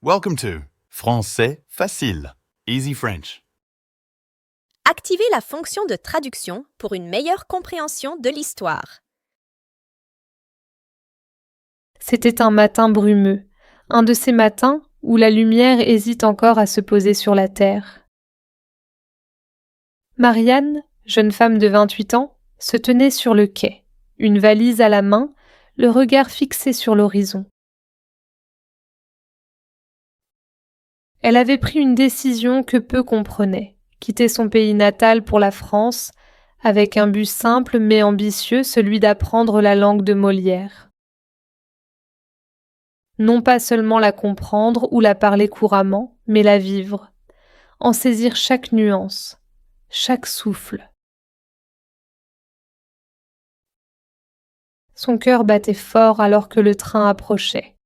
Welcome to Français facile, Easy French. Activez la fonction de traduction pour une meilleure compréhension de l'histoire. C'était un matin brumeux, un de ces matins où la lumière hésite encore à se poser sur la terre. Marianne, jeune femme de 28 ans, se tenait sur le quai, une valise à la main, le regard fixé sur l'horizon. Elle avait pris une décision que peu comprenaient, quitter son pays natal pour la France, avec un but simple mais ambitieux, celui d'apprendre la langue de Molière. Non pas seulement la comprendre ou la parler couramment, mais la vivre, en saisir chaque nuance, chaque souffle. Son cœur battait fort alors que le train approchait.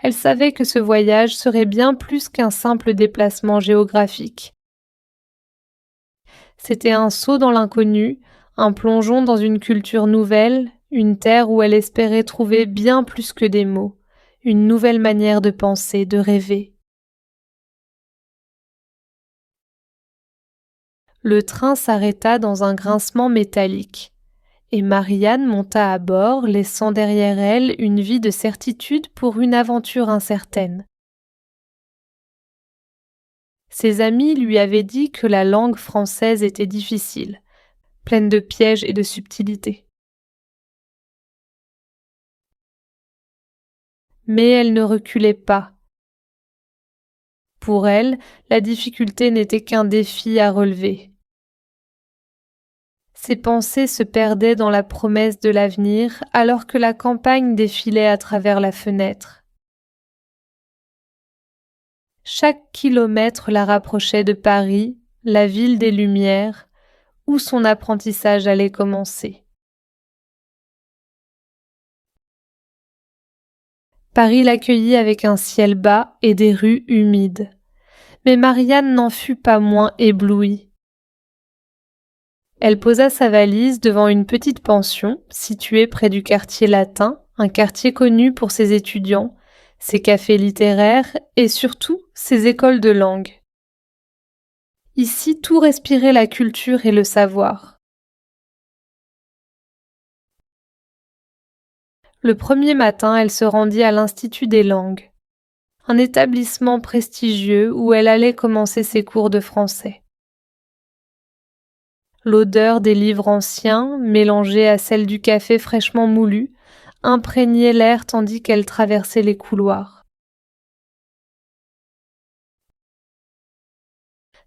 Elle savait que ce voyage serait bien plus qu'un simple déplacement géographique. C'était un saut dans l'inconnu, un plongeon dans une culture nouvelle, une terre où elle espérait trouver bien plus que des mots, une nouvelle manière de penser, de rêver. Le train s'arrêta dans un grincement métallique, et Marianne monta à bord, laissant derrière elle une vie de certitude pour une aventure incertaine. Ses amis lui avaient dit que la langue française était difficile, pleine de pièges et de subtilités. Mais elle ne reculait pas. Pour elle, la difficulté n'était qu'un défi à relever. Ses pensées se perdaient dans la promesse de l'avenir alors que la campagne défilait à travers la fenêtre. Chaque kilomètre la rapprochait de Paris, la ville des Lumières, où son apprentissage allait commencer. Paris l'accueillit avec un ciel bas et des rues humides. Mais Marianne n'en fut pas moins éblouie. Elle posa sa valise devant une petite pension située près du quartier latin, un quartier connu pour ses étudiants, ses cafés littéraires et surtout ses écoles de langue. Ici, tout respirait la culture et le savoir. Le premier matin, elle se rendit à l'Institut des langues, un établissement prestigieux où elle allait commencer ses cours de français. L'odeur des livres anciens, mélangée à celle du café fraîchement moulu, imprégnait l'air tandis qu'elle traversait les couloirs.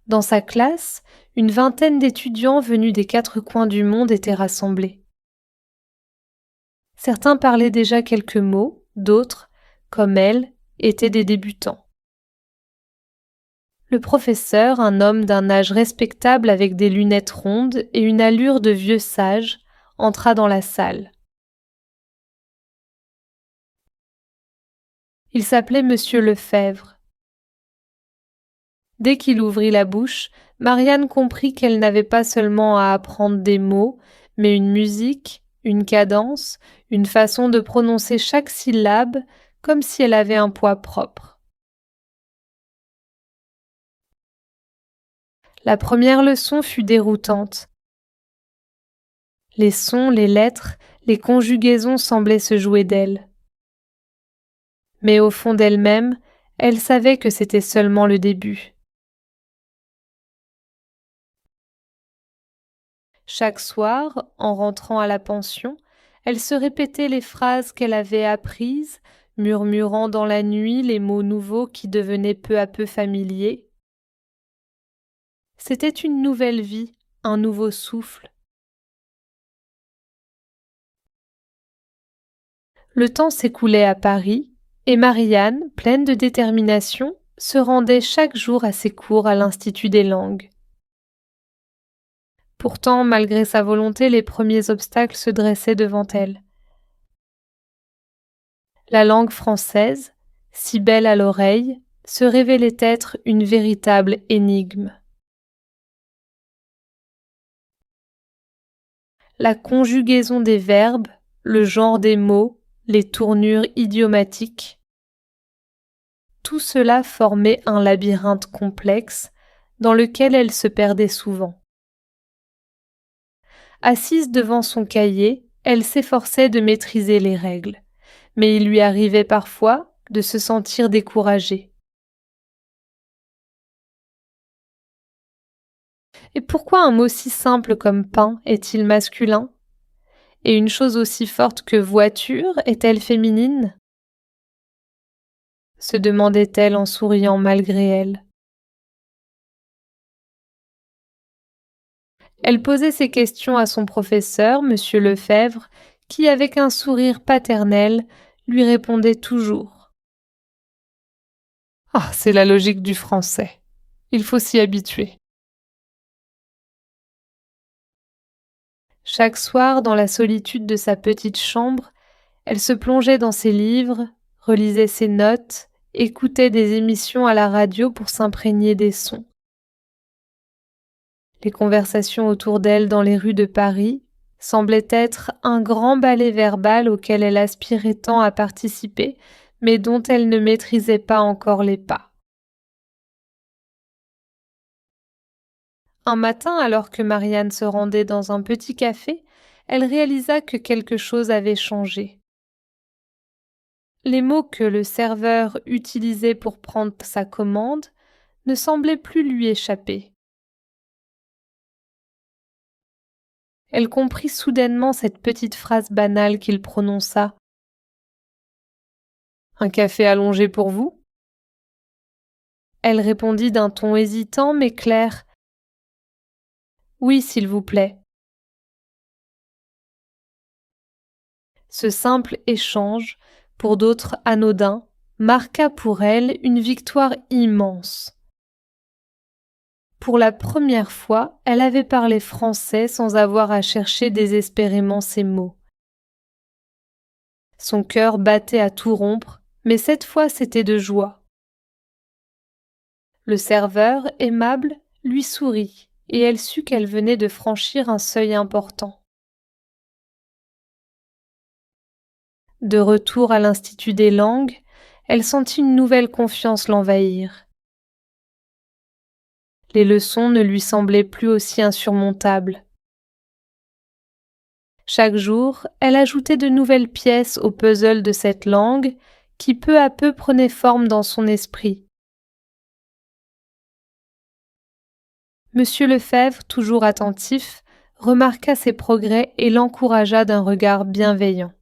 Dans sa classe, une vingtaine d'étudiants venus des 4 coins du monde étaient rassemblés. Certains parlaient déjà quelques mots, d'autres, comme elle, étaient des débutants. Le professeur, un homme d'un âge respectable avec des lunettes rondes et une allure de vieux sage, entra dans la salle. Il s'appelait Monsieur Lefebvre. Dès qu'il ouvrit la bouche, Marianne comprit qu'elle n'avait pas seulement à apprendre des mots, mais une musique, une cadence, une façon de prononcer chaque syllabe, comme si elle avait un poids propre. La première leçon fut déroutante. Les sons, les lettres, les conjugaisons semblaient se jouer d'elle. Mais au fond d'elle-même, elle savait que c'était seulement le début. Chaque soir, en rentrant à la pension, elle se répétait les phrases qu'elle avait apprises, murmurant dans la nuit les mots nouveaux qui devenaient peu à peu familiers. C'était une nouvelle vie, un nouveau souffle. Le temps s'écoulait à Paris, et Marianne, pleine de détermination, se rendait chaque jour à ses cours à l'Institut des langues. Pourtant, malgré sa volonté, les premiers obstacles se dressaient devant elle. La langue française, si belle à l'oreille, se révélait être une véritable énigme. La conjugaison des verbes, le genre des mots, les tournures idiomatiques. Tout cela formait un labyrinthe complexe dans lequel elle se perdait souvent. Assise devant son cahier, elle s'efforçait de maîtriser les règles, mais il lui arrivait parfois de se sentir découragée. Et pourquoi un mot si simple comme pain est-il masculin? Et une chose aussi forte que voiture est-elle féminine? Se demandait-elle en souriant malgré elle. Elle posait ces questions à son professeur, monsieur Lefebvre, qui, avec un sourire paternel, lui répondait toujours. Ah, c'est la logique du français. Il faut s'y habituer. Chaque soir, dans la solitude de sa petite chambre, elle se plongeait dans ses livres, relisait ses notes, écoutait des émissions à la radio pour s'imprégner des sons. Les conversations autour d'elle dans les rues de Paris semblaient être un grand ballet verbal auquel elle aspirait tant à participer, mais dont elle ne maîtrisait pas encore les pas. Un matin, alors que Marianne se rendait dans un petit café, elle réalisa que quelque chose avait changé. Les mots que le serveur utilisait pour prendre sa commande ne semblaient plus lui échapper. Elle comprit soudainement cette petite phrase banale qu'il prononça. « Un café allongé pour vous ?» Elle répondit d'un ton hésitant mais clair. « Oui, s'il vous plaît. » Ce simple échange, pour d'autres anodin, marqua pour elle une victoire immense. Pour la première fois, elle avait parlé français sans avoir à chercher désespérément ses mots. Son cœur battait à tout rompre, mais cette fois c'était de joie. Le serveur, aimable, lui sourit, et elle sut qu'elle venait de franchir un seuil important. De retour à l'Institut des langues, elle sentit une nouvelle confiance l'envahir. Les leçons ne lui semblaient plus aussi insurmontables. Chaque jour, elle ajoutait de nouvelles pièces au puzzle de cette langue qui peu à peu prenait forme dans son esprit. Monsieur Lefebvre, toujours attentif, remarqua ses progrès et l'encouragea d'un regard bienveillant.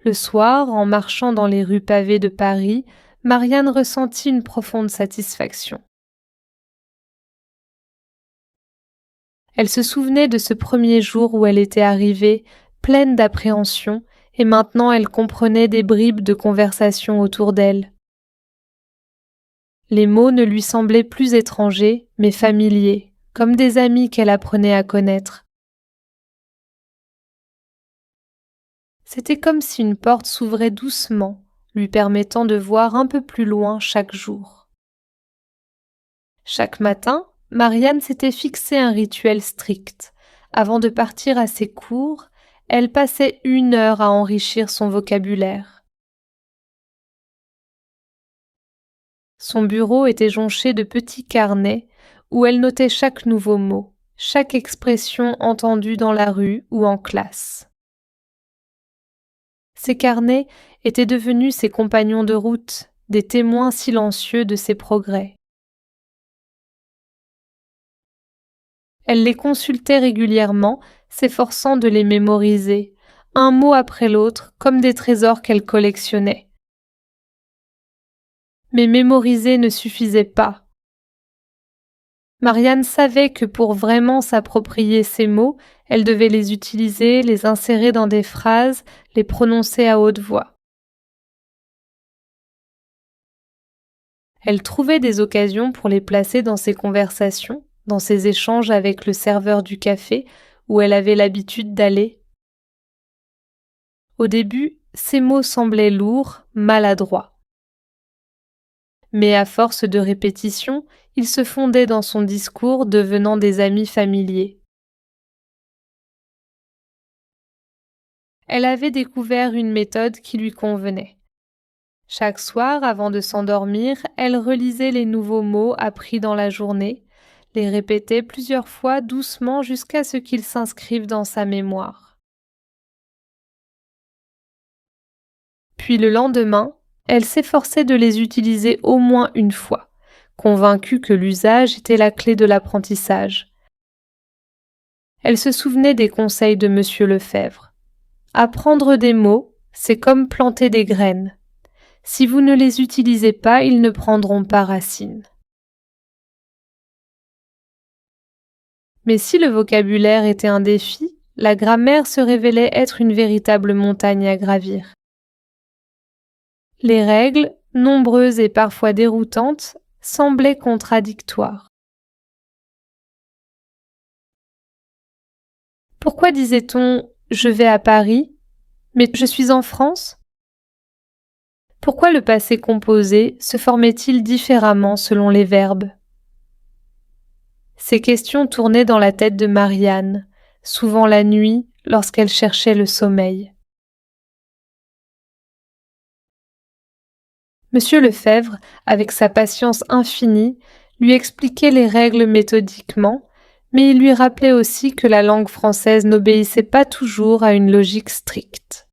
Le soir, en marchant dans les rues pavées de Paris, Marianne ressentit une profonde satisfaction. Elle se souvenait de ce premier jour où elle était arrivée, pleine d'appréhension, et maintenant elle comprenait des bribes de conversation autour d'elle. Les mots ne lui semblaient plus étrangers, mais familiers, comme des amis qu'elle apprenait à connaître. C'était comme si une porte s'ouvrait doucement, lui permettant de voir un peu plus loin chaque jour. Chaque matin, Marianne s'était fixé un rituel strict. Avant de partir à ses cours, elle passait 1 heure à enrichir son vocabulaire. Son bureau était jonché de petits carnets où elle notait chaque nouveau mot, chaque expression entendue dans la rue ou en classe. Ces carnets étaient devenus ses compagnons de route, des témoins silencieux de ses progrès. Elle les consultait régulièrement, s'efforçant de les mémoriser, un mot après l'autre, comme des trésors qu'elle collectionnait. Mais mémoriser ne suffisait pas. Marianne savait que pour vraiment s'approprier ces mots, elle devait les utiliser, les insérer dans des phrases, les prononcer à haute voix. Elle trouvait des occasions pour les placer dans ses conversations, dans ses échanges avec le serveur du café où elle avait l'habitude d'aller. Au début, ces mots semblaient lourds, maladroits. Mais à force de répétition, ils se fondaient dans son discours, devenant des amis familiers. Elle avait découvert une méthode qui lui convenait. Chaque soir, avant de s'endormir, elle relisait les nouveaux mots appris dans la journée, les répétait plusieurs fois doucement jusqu'à ce qu'ils s'inscrivent dans sa mémoire. Puis le lendemain, elle s'efforçait de les utiliser au moins une fois, convaincue que l'usage était la clé de l'apprentissage. Elle se souvenait des conseils de Monsieur Lefebvre. Apprendre des mots, c'est comme planter des graines. Si vous ne les utilisez pas, ils ne prendront pas racine. Mais si le vocabulaire était un défi, la grammaire se révélait être une véritable montagne à gravir. Les règles, nombreuses et parfois déroutantes, semblaient contradictoires. Pourquoi disait-on « je vais à Paris » mais je suis en France ? Pourquoi le passé composé se formait-il différemment selon les verbes ? Ces questions tournaient dans la tête de Marianne, souvent la nuit lorsqu'elle cherchait le sommeil. Monsieur Lefebvre, avec sa patience infinie, lui expliquait les règles méthodiquement, mais il lui rappelait aussi que la langue française n'obéissait pas toujours à une logique stricte.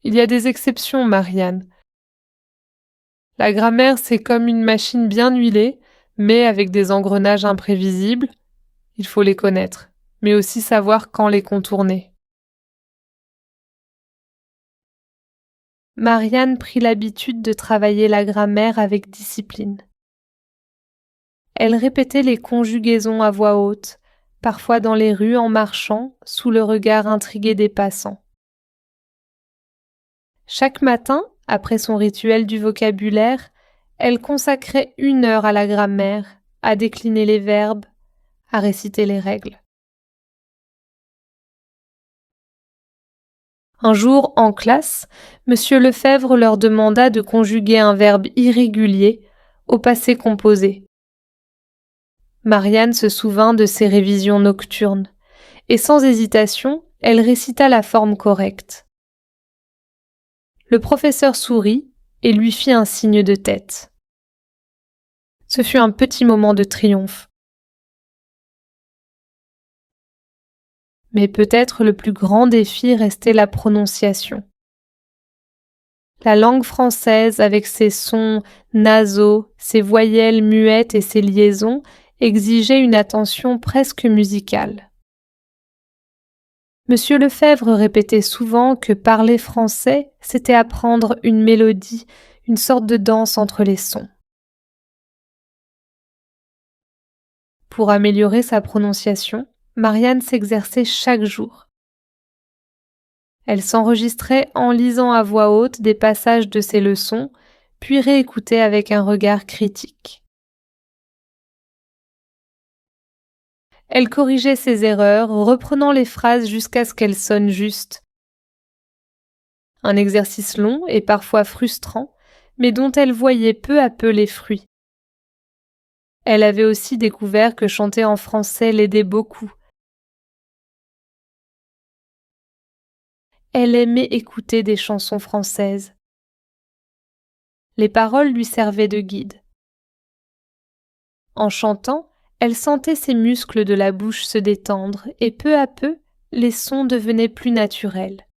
Il y a des exceptions, Marianne. La grammaire, c'est comme une machine bien huilée, mais avec des engrenages imprévisibles. Il faut les connaître, mais aussi savoir quand les contourner. Marianne prit l'habitude de travailler la grammaire avec discipline. Elle répétait les conjugaisons à voix haute, parfois dans les rues en marchant, sous le regard intrigué des passants. Chaque matin, après son rituel du vocabulaire, elle consacrait 1 heure à la grammaire, à décliner les verbes, à réciter les règles. Un jour, en classe, Monsieur Lefebvre leur demanda de conjuguer un verbe irrégulier au passé composé. Marianne se souvint de ses révisions nocturnes, et sans hésitation, elle récita la forme correcte. Le professeur sourit et lui fit un signe de tête. Ce fut un petit moment de triomphe. Mais peut-être le plus grand défi restait la prononciation. La langue française, avec ses sons nasaux, ses voyelles muettes et ses liaisons, exigeait une attention presque musicale. Monsieur Lefebvre répétait souvent que parler français, c'était apprendre une mélodie, une sorte de danse entre les sons. Pour améliorer sa prononciation, Marianne s'exerçait chaque jour. Elle s'enregistrait en lisant à voix haute des passages de ses leçons, puis réécoutait avec un regard critique. Elle corrigeait ses erreurs, reprenant les phrases jusqu'à ce qu'elles sonnent justes. Un exercice long et parfois frustrant, mais dont elle voyait peu à peu les fruits. Elle avait aussi découvert que chanter en français l'aidait beaucoup. Elle aimait écouter des chansons françaises. Les paroles lui servaient de guide. En chantant, elle sentait ses muscles de la bouche se détendre et peu à peu, les sons devenaient plus naturels.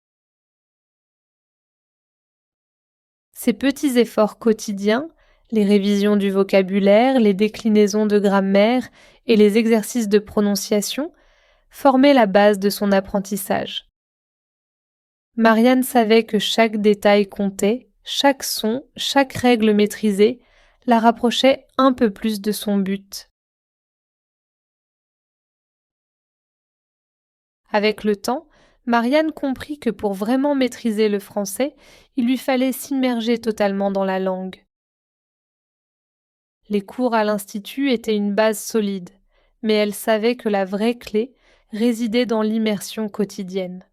Ces petits efforts quotidiens, les révisions du vocabulaire, les déclinaisons de grammaire et les exercices de prononciation formaient la base de son apprentissage. Marianne savait que chaque détail comptait, chaque son, chaque règle maîtrisée la rapprochait un peu plus de son but. Avec le temps, Marianne comprit que pour vraiment maîtriser le français, il lui fallait s'immerger totalement dans la langue. Les cours à l'Institut étaient une base solide, mais elle savait que la vraie clé résidait dans l'immersion quotidienne.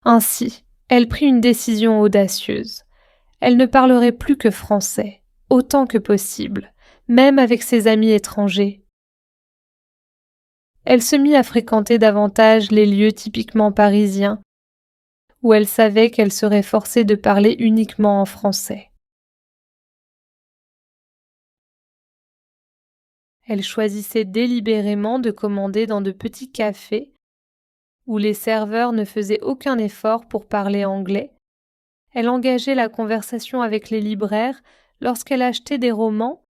Ainsi, elle prit une décision audacieuse. Elle ne parlerait plus que français, autant que possible, même avec ses amis étrangers. Elle se mit à fréquenter davantage les lieux typiquement parisiens, où elle savait qu'elle serait forcée de parler uniquement en français. Elle choisissait délibérément de commander dans de petits cafés où les serveurs ne faisaient aucun effort pour parler anglais. Elle engageait la conversation avec les libraires lorsqu'elle achetait des romans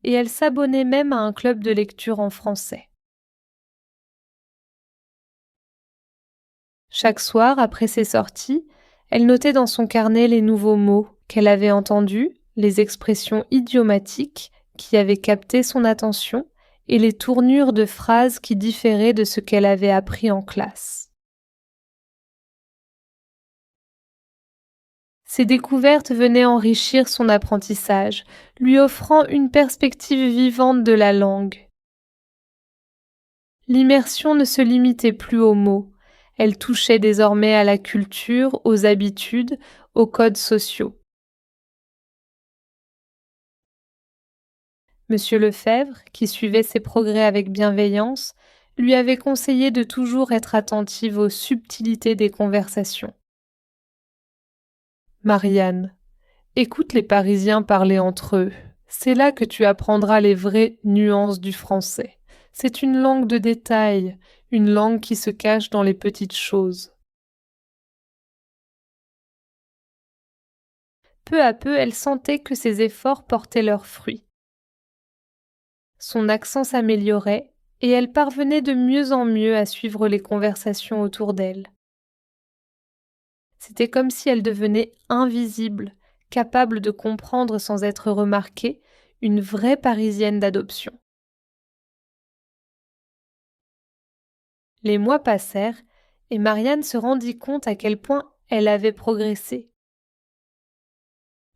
et elle s'abonnait même à un club de lecture en français. Chaque soir, après ses sorties, elle notait dans son carnet les nouveaux mots qu'elle avait entendus, les expressions idiomatiques qui avaient capté son attention et les tournures de phrases qui différaient de ce qu'elle avait appris en classe. Ces découvertes venaient enrichir son apprentissage, lui offrant une perspective vivante de la langue. L'immersion ne se limitait plus aux mots, elle touchait désormais à la culture, aux habitudes, aux codes sociaux. Monsieur Lefebvre, qui suivait ses progrès avec bienveillance, lui avait conseillé de toujours être attentive aux subtilités des conversations. Marianne, écoute les Parisiens parler entre eux. C'est là que tu apprendras les vraies nuances du français. C'est une langue de détail, une langue qui se cache dans les petites choses. Peu à peu, elle sentait que ses efforts portaient leurs fruits. Son accent s'améliorait et elle parvenait de mieux en mieux à suivre les conversations autour d'elle. C'était comme si elle devenait invisible, capable de comprendre sans être remarquée, une vraie Parisienne d'adoption. Les mois passèrent et Marianne se rendit compte à quel point elle avait progressé.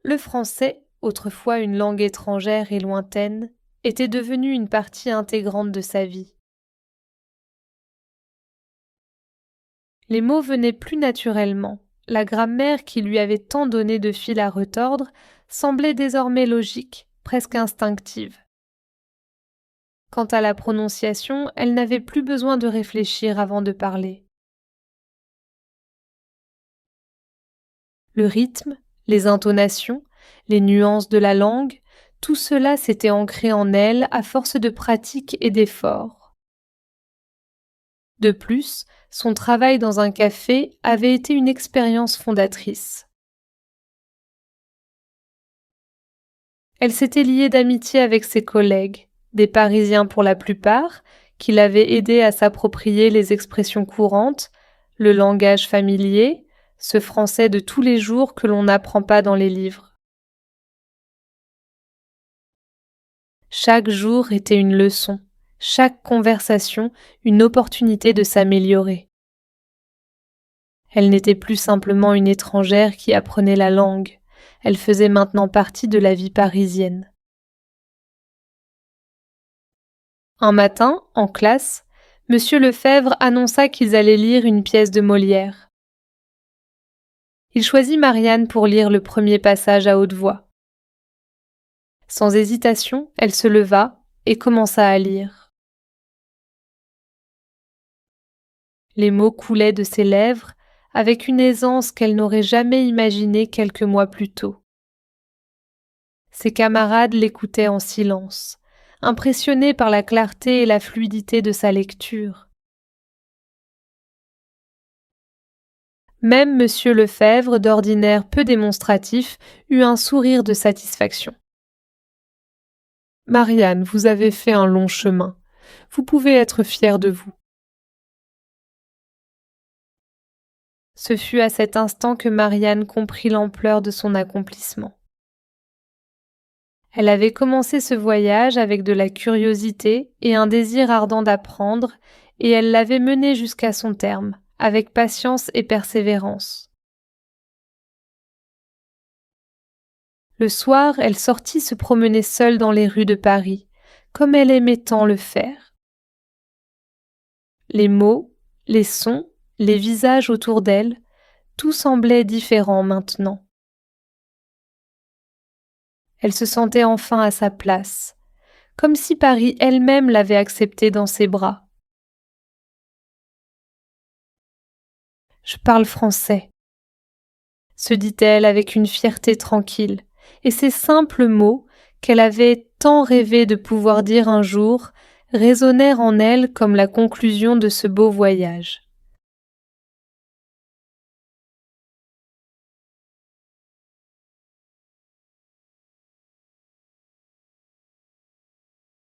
Le français, autrefois une langue étrangère et lointaine, était devenu une partie intégrante de sa vie. Les mots venaient plus naturellement. La grammaire qui lui avait tant donné de fil à retordre semblait désormais logique, presque instinctive. Quant à la prononciation, elle n'avait plus besoin de réfléchir avant de parler. Le rythme, les intonations, les nuances de la langue, tout cela s'était ancré en elle à force de pratique et d'effort. De plus, son travail dans un café avait été une expérience fondatrice. Elle s'était liée d'amitié avec ses collègues, des Parisiens pour la plupart, qui l'avaient aidée à s'approprier les expressions courantes, le langage familier, ce français de tous les jours que l'on n'apprend pas dans les livres. Chaque jour était une leçon, chaque conversation une opportunité de s'améliorer. Elle n'était plus simplement une étrangère qui apprenait la langue, elle faisait maintenant partie de la vie parisienne. Un matin, en classe, Monsieur Lefebvre annonça qu'ils allaient lire une pièce de Molière. Il choisit Marianne pour lire le premier passage à haute voix. Sans hésitation, elle se leva et commença à lire. Les mots coulaient de ses lèvres avec une aisance qu'elle n'aurait jamais imaginée quelques mois plus tôt. Ses camarades l'écoutaient en silence, impressionnés par la clarté et la fluidité de sa lecture. Même Monsieur Lefebvre, d'ordinaire peu démonstratif, eut un sourire de satisfaction. « Marianne, vous avez fait un long chemin. Vous pouvez être fière de vous. » Ce fut à cet instant que Marianne comprit l'ampleur de son accomplissement. Elle avait commencé ce voyage avec de la curiosité et un désir ardent d'apprendre, et elle l'avait mené jusqu'à son terme, avec patience et persévérance. Le soir, elle sortit se promener seule dans les rues de Paris, comme elle aimait tant le faire. Les mots, les sons, les visages autour d'elle, tout semblait différent maintenant. Elle se sentait enfin à sa place, comme si Paris elle-même l'avait acceptée dans ses bras. je parle français, se dit-elle avec une fierté tranquille, et ces simples mots, qu'elle avait tant rêvé de pouvoir dire un jour, résonnèrent en elle comme la conclusion de ce beau voyage.